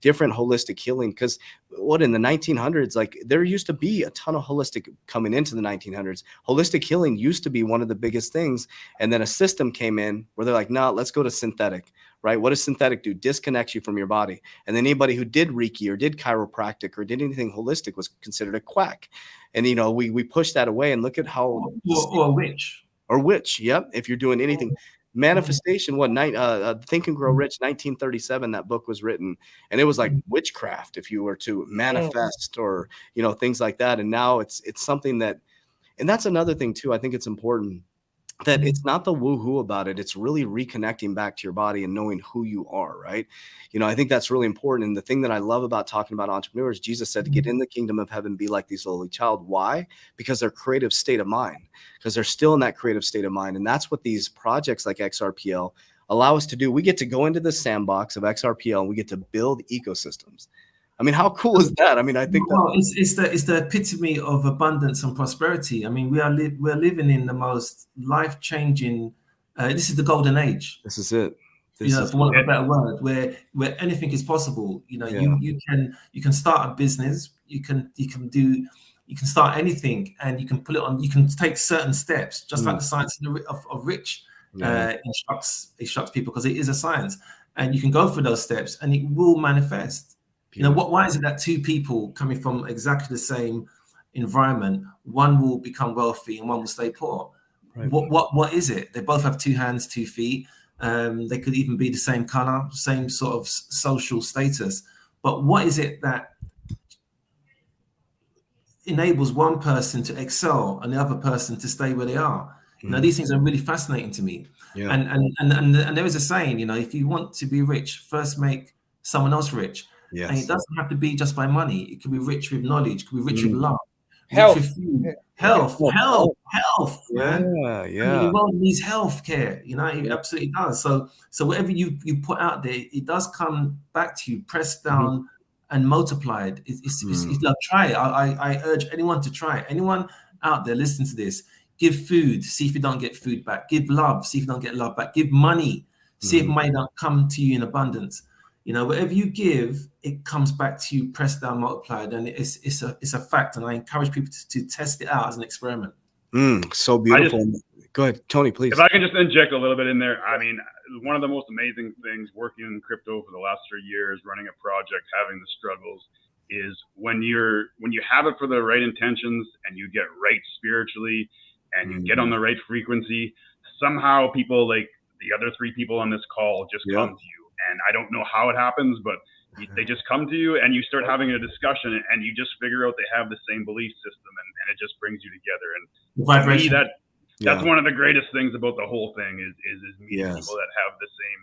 different holistic healing. Because what, in the 1900s, like, there used to be a ton of holistic coming into the 1900s. Holistic healing used to be one of the biggest things. And then a system came in where they're like, no, let's go to synthetic, right? What does synthetic do? Disconnects you from your body. And then anybody who did Reiki or did chiropractic or did anything holistic was considered a quack. And, you know, we pushed that away, and look at how, or witch. Yep. If you're doing anything, manifestation, Think and Grow Rich, 1937, that book was written, and it was like witchcraft if you were to manifest, or, you know, things like that. And now it's something that, and that's another thing too. I think it's important that it's not the woohoo about it. It's really reconnecting back to your body and knowing who you are, right? You know, I think that's really important. And the thing that I love about talking about entrepreneurs, Jesus said, to get in the kingdom of heaven, be like these lowly child. Why? Because their creative state of mind, because they're still in that creative state of mind. And that's what these projects like XRPL allow us to do. We get to go into the sandbox of XRPL, and we get to build ecosystems. I mean, how cool is that? I mean, I think it's the epitome of abundance and prosperity. I mean, we're living in the most life-changing. This is the golden age. This is it. For want of a better word, where anything is possible. You know, you can start a business. You can start anything, and you can put it on. You can take certain steps, just like the science of Rich instructs people, because it is a science, and you can go through those steps, and it will manifest. You know, why is it that two people coming from exactly the same environment, one will become wealthy and one will stay poor? Right. What is it? They both have 2 hands, 2 feet. They could even be the same color, same sort of social status. But what is it that enables one person to excel and the other person to stay where they are? You know, these things are really fascinating to me. Yeah. And there is a saying, you know, if you want to be rich, first make someone else rich. Yes. And it doesn't have to be just by money. It could be rich with knowledge, it could be rich with love, Health. Health, man. Yeah, I mean, yeah. the world needs health care, you know, it absolutely does. So whatever you put out there, it does come back to you, pressed down and multiplied. It's like, try it. I urge anyone to try it. Anyone out there listening to this, give food, see if you don't get food back. Give love, see if you don't get love back. Give money, see if money don't come to you in abundance. You know, whatever you give, it comes back to you, pressed down, multiplied, and it's a fact. And I encourage people to test it out as an experiment. So beautiful. Go ahead, Tony, please. If I can just inject a little bit in there, I mean, one of the most amazing things working in crypto for the last 3 years, running a project, having the struggles, is when you have it for the right intentions and you get right spiritually and you get on the right frequency, somehow people like the other 3 people on this call just come to you. And I don't know how it happens, but they just come to you and you start having a discussion and you just figure out they have the same belief system and it just brings you together. And to me, that's one of the greatest things about the whole thing is meeting people that have the same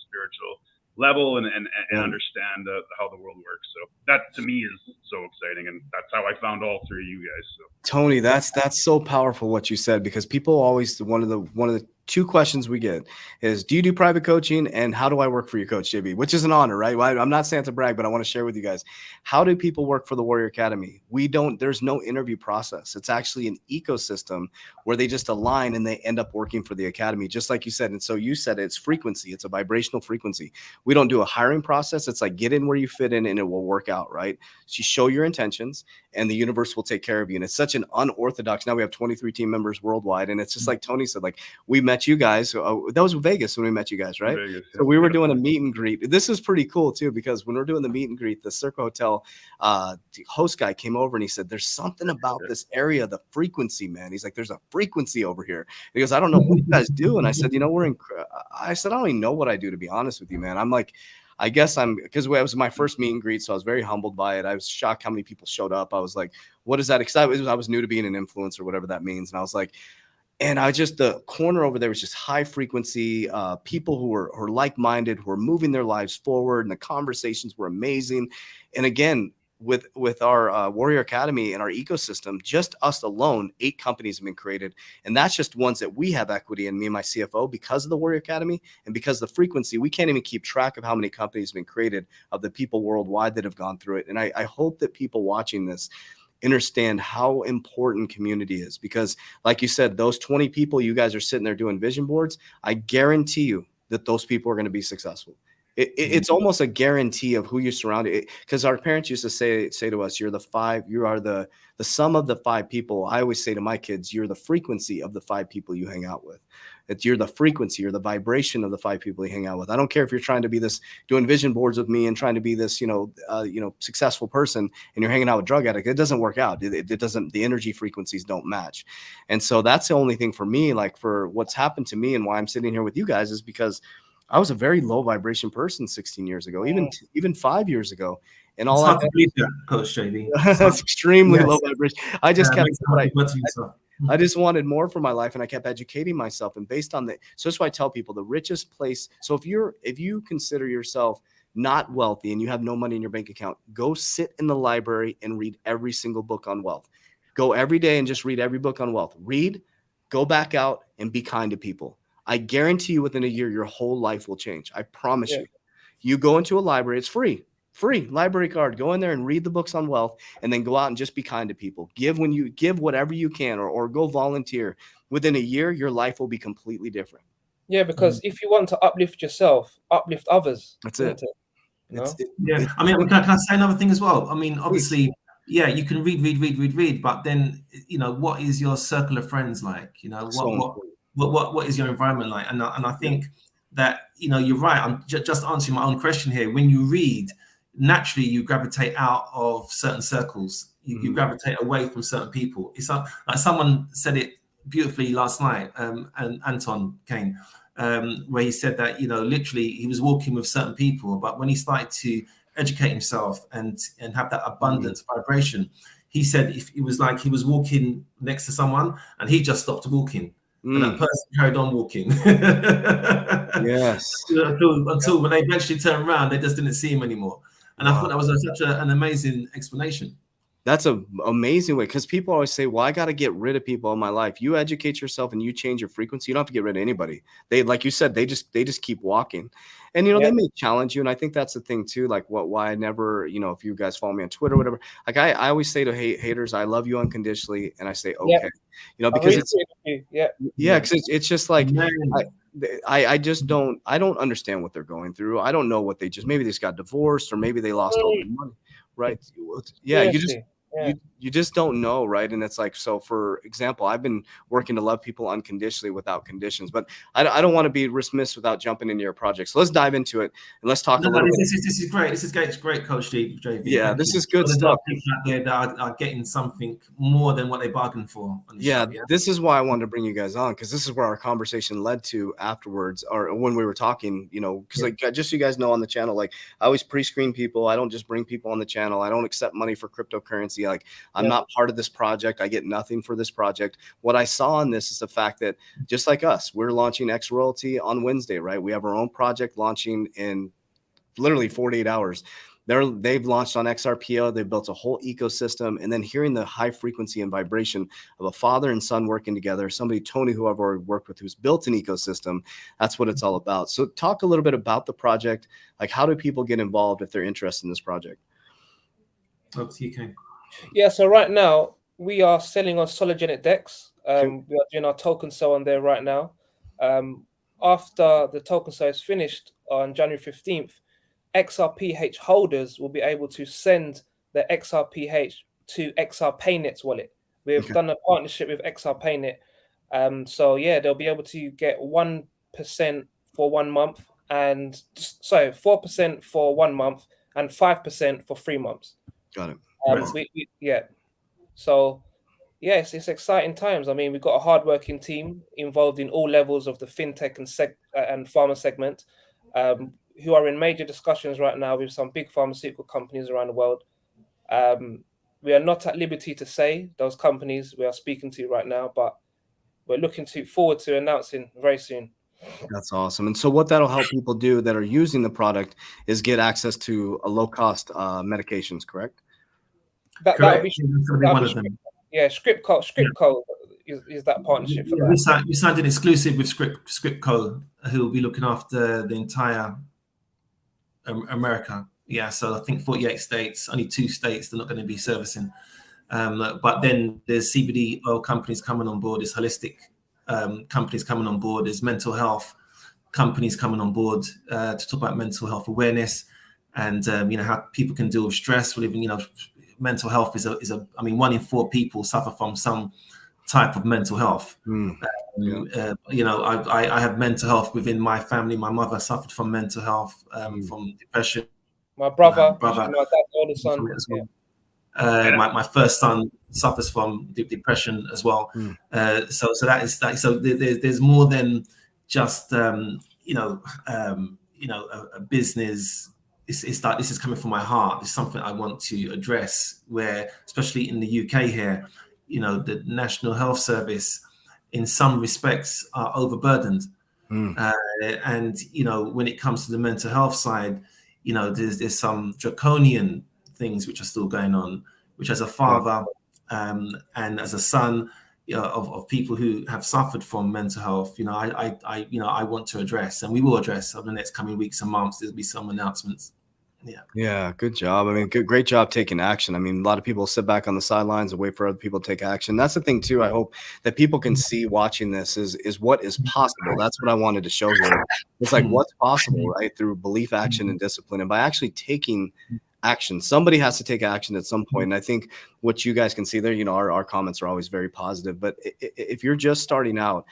spiritual level and understand how the world works. So that to me is so exciting, and that's how I found all 3 of you guys. So Tony, that's so powerful what you said, because people always, one of the 2 questions we get is, do you do private coaching, and how do I work for you, Coach JB? Which is an honor, right? I'm not saying to brag, but I want to share with you guys, how do people work for the Warrior Academy? There's no interview process. It's actually an ecosystem where they just align and they end up working for the Academy, just like you said. And so you said it's frequency. It's a vibrational frequency. We don't do a hiring process. It's like, get in where you fit in and it will work out, right? So you show your intentions and the universe will take care of you. And it's such an unorthodox, now we have 23 team members worldwide. And it's just like Tony said, like, we met you guys. That was Vegas when we met you guys, right? Vegas, so we were doing a meet and greet. This is pretty cool too, because when we're doing the meet and greet, the Circa Hotel host guy came over and he said, there's something about this area, the frequency, man. He's like, there's a frequency over here. He goes, I don't know what you guys do. And I said, you know, I said, I don't even know what I do, to be honest with you, man. I'm like, I guess because it was my first meet and greet, so I was very humbled by it. I was shocked how many people showed up. I was like, what is that? Excited. I was new to being an influencer, whatever that means. And I was like, and the corner over there was just high frequency, people who were like-minded, who were moving their lives forward, and the conversations were amazing. And again, with our Warrior Academy and our ecosystem, just us alone, 8 companies have been created. And that's just ones that we have equity in, me and my CFO, because of the Warrior Academy and because of the frequency. We can't even keep track of how many companies have been created, of the people worldwide that have gone through it. And I hope that people watching this understand how important community is, because like you said, those 20 people you guys are sitting there doing vision boards, I guarantee you that those people are going to be successful. It's almost a guarantee of who you surround it, because our parents used to say to us, you are the sum of the 5 people. I always say to my kids, you're the frequency of the 5 people you hang out with. You're the frequency, you're the vibration of the 5 people you hang out with. I don't care if you're trying to be this, doing vision boards with me and trying to be this, successful person, and you're hanging out with drug addict. It doesn't work out. It doesn't, the energy frequencies don't match. And so that's the only thing for me, like for what's happened to me and why I'm sitting here with you guys, is because I was a very low vibration person 16 years ago, even 5 years ago. And all I believe that, Coach JV. That's extremely low vibration. I just kept, I just wanted more for my life, and I kept educating myself. And based on so that's why I tell people, the richest place. So if you consider yourself not wealthy and you have no money in your bank account, go sit in the library and read every single book on wealth. Go every day and just read every book on wealth. Read, go back out and be kind to people. I guarantee you within a year, your whole life will change. I promise you. You go into a library, it's free library card. Go in there and read the books on wealth, and then go out and just be kind to people. Give whatever you can, or go volunteer. Within a year, your life will be completely different. Yeah, because if you want to uplift yourself, uplift others. That's it. Yeah. I mean, can I say another thing as well? I mean, obviously, yeah, you can read, but then, what is your circle of friends like? What is your environment like? And I think that, you're right. I'm just answering my own question here. When you read, naturally you gravitate out of certain circles. You gravitate away from certain people. It's like someone said it beautifully last night, and Anton Kane, where he said that, literally he was walking with certain people, but when he started to educate himself and have that abundance vibration, he said if it was like he was walking next to someone and he just stopped walking. And that person carried on walking. Yes. Until when they eventually turned around, they just didn't see him anymore. And I thought that was such an amazing explanation. That's an amazing way, because people always say, well, I got to get rid of people in my life. You educate yourself and you change your frequency. You don't have to get rid of anybody. They, like you said, they just keep walking. And, Yeah. they may challenge you. And I think that's the thing too, like why I never, if you guys follow me on Twitter or whatever, like I always say to haters, I love you unconditionally. And I say, Yeah. okay, because it's, yeah. because it's just like, Man. I just I don't understand what they're going through. I don't know what maybe they just got divorced, or maybe they lost all their money. Right. Yeah. You just don't know, right? And it's like, so for example, I've been working to love people unconditionally without conditions, but I don't want to be dismissed without jumping into your project. So let's dive into it and let's talk a little bit. This is great. This is great, Coach JV. Yeah, this is good stuff. People out there that are getting something more than what they bargained for. On the show, this is why I wanted to bring you guys on, because this is where our conversation led to afterwards, or when we were talking, because like, just so you guys know, on the channel, like I always pre-screen people. I don't just bring people on the channel. I don't accept money for cryptocurrency. Like I'm not part of this project. I get nothing for this project. What I saw in this is the fact that just like us, we're launching X Royalty on Wednesday, right? We have our own project launching in literally 48 hours. They've launched on XRPL. They've built a whole ecosystem, and then hearing the high frequency and vibration of a father and son working together, somebody, Tony, who I've already worked with, who's built an ecosystem. That's what it's all about. So talk a little bit about the project. Like, how do people get involved if they're interested in this project? Up to you, Ken. Yeah, so right now we are selling on Sologenic DEX. We are doing our token sale on there right now. After the token sale is finished on January 15th, XRPH holders will be able to send the XRPH to XRPaynet's wallet. We've done a partnership with XRPaynet. So yeah, they'll be able to get 1% for 1 month, and 4% for 1 month and 5% for 3 months. Got it. So yes, it's exciting times. I mean, we've got a hardworking team involved in all levels of the fintech and pharma segment, who are in major discussions right now with some big pharmaceutical companies around the world. We are not at liberty to say those companies we are speaking to right now, but we're looking forward to announcing very soon. That's awesome. And so what that'll help people do that are using the product is get access to a low-cost medications, correct? That'll be one of them. Yeah, Scriptco is that partnership for that. We signed an exclusive with Scriptco, who will be looking after the entire America. Yeah, so I think 48 states, only 2 states they're not going to be servicing. But then there's CBD oil companies coming on board, there's holistic companies coming on board, there's mental health companies coming on board to talk about mental health awareness and how people can deal with stress. Well, even mental health is a I mean, 1 in 4 people suffer from some type of mental health. I have mental health within my family. My mother suffered from mental health, from depression. My brother, my dad's older son. My first son suffers from depression as well. So that is that. So there's more than just a business. It's like, this is coming from my heart. It's something I want to address, where, especially in the UK here, the National Health Service, in some respects, are overburdened. And, when it comes to the mental health side, there's some draconian things which are still going on, which, as a father and as a son of people who have suffered from mental health, I want to address, and we will address over the next coming weeks and months. There'll be some announcements. Yeah, good job. I mean, great job taking action. I mean, a lot of people sit back on the sidelines and wait for other people to take action. That's the thing too. I hope that people can see watching this is what is possible. That's what I wanted to show here. It's like what's possible, right? Through belief, action, and discipline, and by actually taking action. Somebody has to take action at some point. And I think what you guys can see there, our comments are always very positive. But if you're just starting out,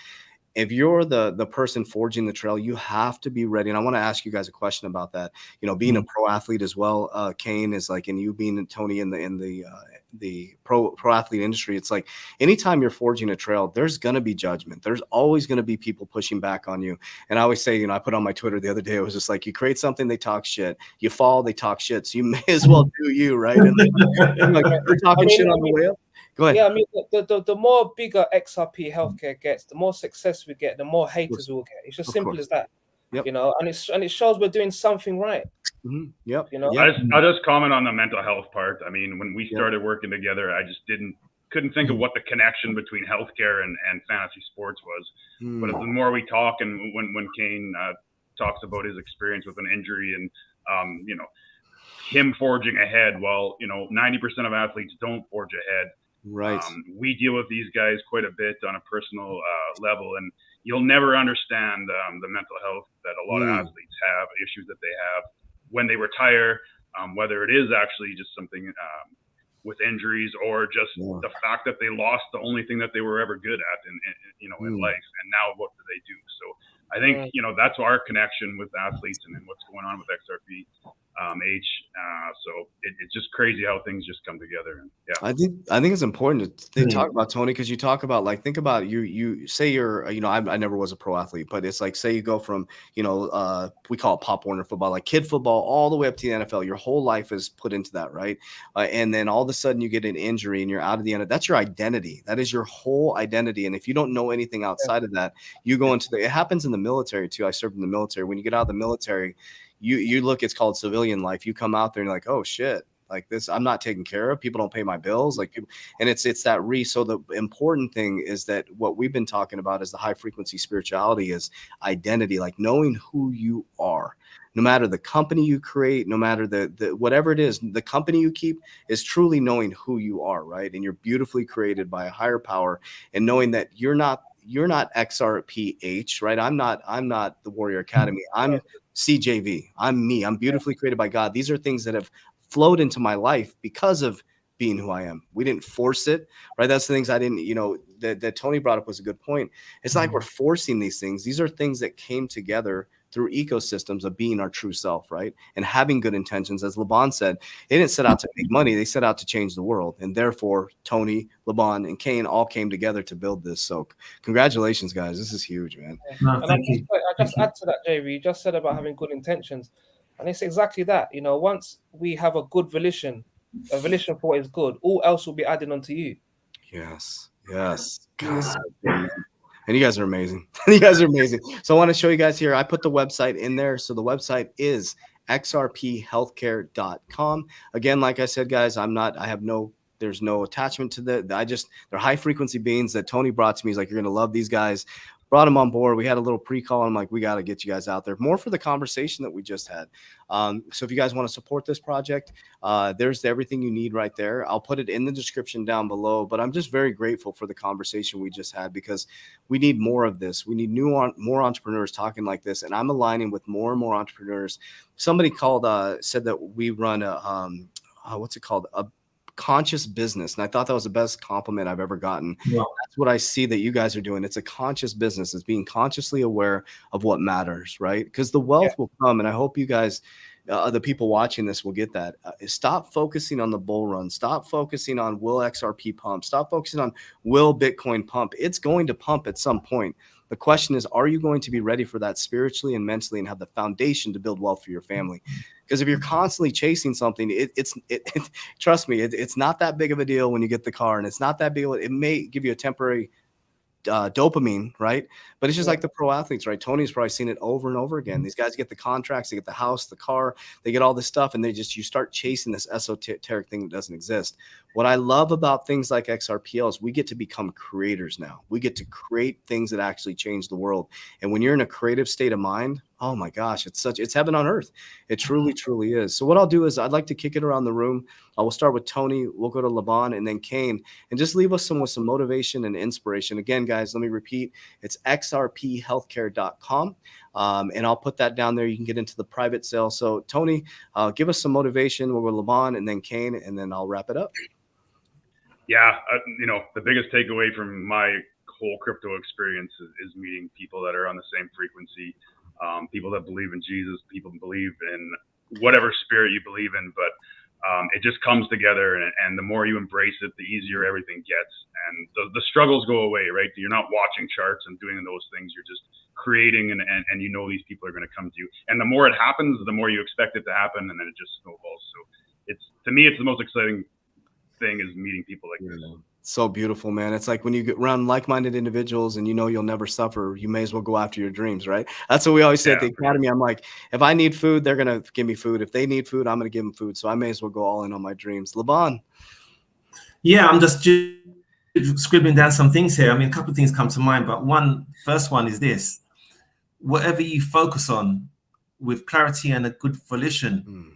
if you're the person forging the trail, you have to be ready. And I want to ask you guys a question about that. Being a pro athlete as well, Kane, is like, and you being Tony in the pro athlete industry, it's like anytime you're forging a trail, there's going to be judgment. There's always going to be people pushing back on you. And I always say, I put on my Twitter the other day, it was just like, you create something, they talk shit. You fall, they talk shit. So you may as well do you, right? And like, you're talking shit on the way up. Go ahead. Yeah, I mean, the more bigger XRP healthcare gets, the more success we get, the more haters we'll get. It's just simple as that. And it shows we're doing something right. Yep. You know? Yep. I'll just comment on the mental health part. I mean, when we started working together, I just couldn't think of what the connection between healthcare and fantasy sports was. But the more we talk, and when Kane talks about his experience with an injury and you know, him forging ahead, well, you know, 90% of athletes don't forge ahead. Right. We deal with these guys quite a bit on a personal level, and you'll never understand the mental health that a lot of athletes have, issues that they have when they retire, whether it is actually just something with injuries or just the fact that they lost the only thing that they were ever good at in life, and now what do they do? So I think that's our connection with athletes and what's going on with XRP. So it's just crazy how things just come together. And I think it's important to talk about, Tony, because you talk about, like, think about you say you're, I never was a pro athlete, but it's like, say you go from, we call it Pop Warner football, like kid football, all the way up to the NFL. Your whole life is put into that, right? And then all of a sudden you get an injury and you're out of the end. That's your identity. That is your whole identity. And if you don't know anything outside of that, you go into it happens in the military too. I served in the military. When you get out of the military, you look, it's called civilian life. You come out there and you're like, oh shit, like this, I'm not taken care of. People don't pay my bills. Like, and it's that so the important thing is that what we've been talking about is the high frequency spirituality is identity, like knowing who you are, no matter the company you create, no matter the whatever it is, the company you keep is truly knowing who you are, right? And you're beautifully created by a higher power, and knowing that you're not XRPH, right? I'm not the Warrior Academy. I'm CJV. I'm me. I'm beautifully created by God. These are things that have flowed into my life because of being who I am. We didn't force it, right? That's the things I didn't, that Tony brought up was a good point. It's like we're forcing these things. These are things that came together through ecosystems of being our true self, right? And having good intentions. As LeBon said, they didn't set out to make money. They set out to change the world. And therefore, Tony, LeBon, and Kane all came together to build this. So congratulations, guys. This is huge, man. No, And thank you. I just add to that, JV, you just said about having good intentions. And it's exactly that. Once we have a good volition for what is good, all else will be added onto you. Yes. God. And you guys are amazing. You guys are amazing. So I want to show you guys here. I put the website in there. So the website is xrphealthcare.com. Again, like I said, guys, there's no attachment to they're high frequency beings that Tony brought to me. He's like, you're going to love these guys. Brought them on board. We had a little pre-call. I'm like, we got to get you guys out there more for the conversation that we just had. So if you guys want to support this project, there's everything you need right there. I'll put it in the description down below, but I'm just very grateful for the conversation we just had, because we need more of this. We need more entrepreneurs talking like this. And I'm aligning with more and more entrepreneurs. Somebody said that we run what's it called? A conscious business. And I thought that was the best compliment I've ever gotten. Yeah. That's what I see that you guys are doing. It's a conscious business. It's being consciously aware of what matters, right? Because the wealth will come. And I hope you guys, the people watching this, will get that. Stop focusing on the bull run. Stop focusing on will XRP pump. Stop focusing on will Bitcoin pump. It's going to pump at some point. The question is, are you going to be ready for that spiritually and mentally and have the foundation to build wealth for your family? Because if you're constantly chasing something, trust me, it's not that big of a deal when you get the car, and it's not that big. It may give you a temporary dopamine, right? But it's just like the pro athletes, right? Tony's probably seen it over and over again. These guys get the contracts, they get the house, the car, they get all this stuff, and you start chasing this esoteric thing that doesn't exist. What I love about things like XRPL is we get to become creators now. We get to create things that actually change the world. And when you're in a creative state of mind, oh my gosh, it's heaven on earth. It truly, truly is. So what I'll do is I'd like to kick it around the room. I will start with Tony. We'll go to LeBon and then Kane, and just leave us with some motivation and inspiration. Again, guys, let me repeat. It's xrphealthcare.com. And I'll put that down there. You can get into the private sale. So Tony, give us some motivation. We'll go to LeBon and then Kane, and then I'll wrap it up. Yeah. The biggest takeaway from my whole crypto experience is meeting people that are on the same frequency. People that believe in Jesus, people believe in whatever spirit you believe in, but it just comes together, and the more you embrace it, the easier everything gets, and the struggles go away, right? You're not watching charts and doing those things. You're just creating, and these people are going to come to you, and the more it happens, the more you expect it to happen, and then it just snowballs. So to me, it's the most exciting thing is meeting people like this. So beautiful, man. It's like when you get around like-minded individuals and you know you'll never suffer, you may as well go after your dreams, right? That's what we always say at the academy. I'm like, if I need food, they're gonna give me food. If they need food, I'm gonna give them food. So I may as well go all in on my dreams. Laban. Yeah, I'm just scribbling down some things here. I mean, a couple of things come to mind, but first one is this: whatever you focus on with clarity and a good volition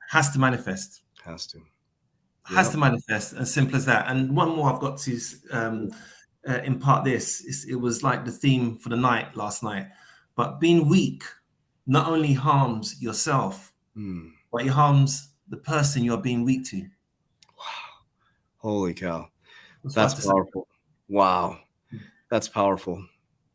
has to manifest. Has to manifest, as simple as that. And one more I've got to impart this. It was like the theme for the night last night. But being weak not only harms yourself, but it harms the person you're being weak to. Wow. Holy cow. That's powerful. Wow. That's powerful.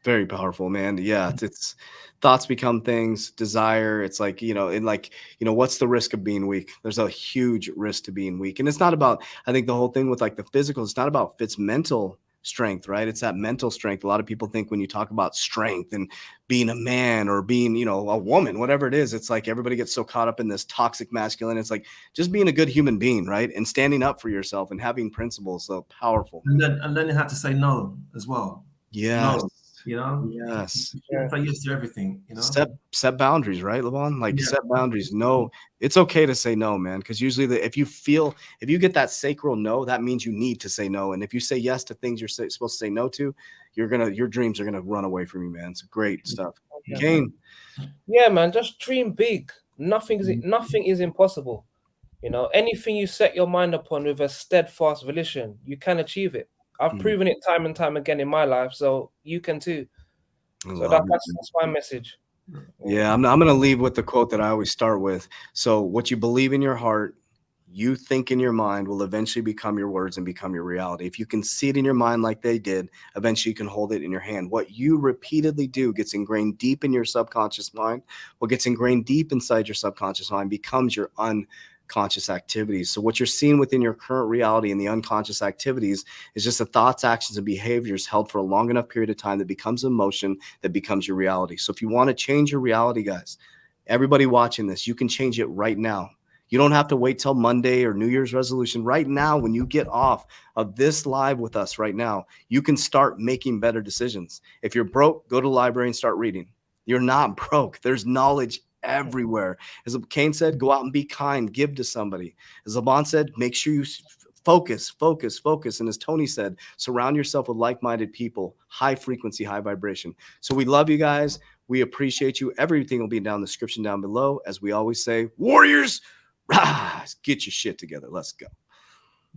Very powerful, man. Yeah, it's thoughts become things, desire. It's like, what's the risk of being weak? There's a huge risk to being weak. And it's not about, I think the whole thing with like the physical, it's not about Fitz mental strength, right? It's that mental strength. A lot of people think when you talk about strength and being a man or being, a woman, whatever it is, it's like everybody gets so caught up in this toxic masculine. It's like just being a good human being, right? And standing up for yourself and having principles. So powerful. And learning how to say no as well. Yes. No. Yes. Say yes to everything. Set boundaries, right, Laban? Like set boundaries. No, it's okay to say no, man. Because usually, if you get that sacral no, that means you need to say no. And if you say yes to things you're supposed to say no to, your dreams are gonna run away from you, man. It's great stuff. Kane. Yeah, man. Just dream big. Nothing is impossible. Anything you set your mind upon with a steadfast volition, you can achieve it. I've proven it time and time again in my life, so you can too. So that's my message. Yeah, I'm going to leave with the quote that I always start with. So what you believe in your heart, you think in your mind will eventually become your words and become your reality. If you can see it in your mind like they did, eventually you can hold it in your hand. What you repeatedly do gets ingrained deep in your subconscious mind. What gets ingrained deep inside your subconscious mind becomes your unconscious activities. So what you're seeing within your current reality and the unconscious activities is just the thoughts, actions, and behaviors held for a long enough period of time that becomes emotion that becomes your reality. So if you want to change your reality, guys, everybody watching this, you can change it right now. You don't have to wait till Monday or New Year's resolution. Right now, when you get off of this live with us right now, you can start making better decisions. If you're broke, go to the library and start reading. You're not broke. There's knowledge everywhere. As Kane said, go out and be kind, give to somebody. As Laban said, make sure you focus. And as Tony said, surround yourself with like-minded people, high frequency, high vibration. So we love you guys. We appreciate you. Everything will be down in the description down below. As we always say, warriors, rise, get your shit together. Let's go.